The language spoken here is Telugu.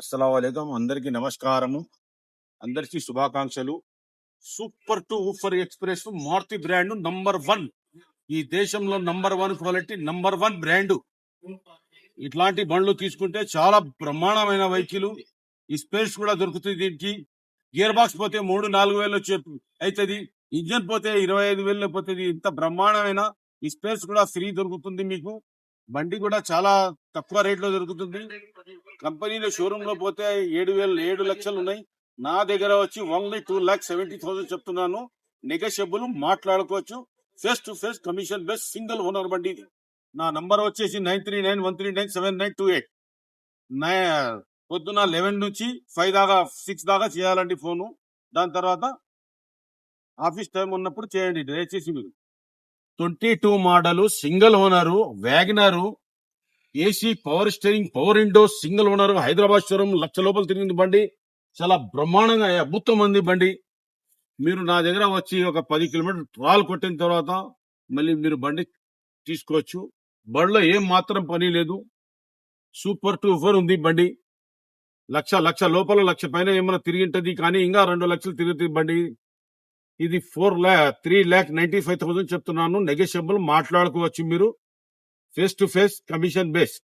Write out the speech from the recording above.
అస్సలాముఅలైకుం. అందరికీ నమస్కారము. అందరికీ శుభాకాంక్షలు. సూపర్ టు ఊఫర్ ఎక్స్ప్రెస్ మారుతి బ్రాండ్ నంబర్ 1. ఈ దేశంలో నంబర్ 1 క్వాలిటీ, నంబర్ 1 బ్రాండ్. ఇట్లాంటి బండ్లు తీసుకుంటే చాలా బ్రహ్మాండమైన వెహికల్. ఈ స్పేస్ కూడా దొరుకుతుంది దీనికి. గేర్ బాక్స్ పోతే 3-4 వేలు అవుతుంది. ఇంజన్ పోతే 25 వేలు పోతుంది. ఇంత బ్రహ్మాండమైన ఈ స్పేస్ కూడా ఫ్రీ దొరుకుతుంది మీకు. బండి కూడా చాలా తక్కువ రేట్ లో దొరుకుతుంది. కంపెనీలో షోరూమ్ లో పోతే 7 లక్షలు ఉన్నాయి. నా దగ్గర వచ్చి ఓన్లీ 2,70,000 చెప్తున్నాను. నెగోషియబుల్ మాట్లాడుకోవచ్చు. Face to face commission base single owner బండి ఇది. నా నంబర్ వచ్చేసి 9391397928. పొద్దున 11 నుంచి 5 దాకా 6 దాకా చేయాలండి ఫోను. దాని తర్వాత ఆఫీస్ టైం ఉన్నప్పుడు చేయండి దయచేసి. మీరు 22 model single owner Wagon R, AC, power steering, power windows, single owner, Hyderabad showroom. 1,00,000 లోపల తిరిగింది బండి. చాలా బ్రహ్మాండంగా అద్భుతం ఉంది బండి. మీరు నా దగ్గర వచ్చి ఒక 10 కిలోమీటర్ ట్రాల్ కొట్టిన తర్వాత మళ్ళీ మీరు బండి తీసుకోవచ్చు. బండిలో ఏం మాత్రం పని లేదు. సూపర్ టూఫర్ ఉంది బండి. 1,00,000 లోపల 1,00,000 పైన ఏమైనా తిరిగింటది, కానీ ఇంకా 2 లక్షలు తిరుగుతుంది బండి. ఇది 3,95,000 చెప్తున్నాను. నెగోషియబుల్ మాట్లాడుకోవచ్చు మీరు. Face to face commission base.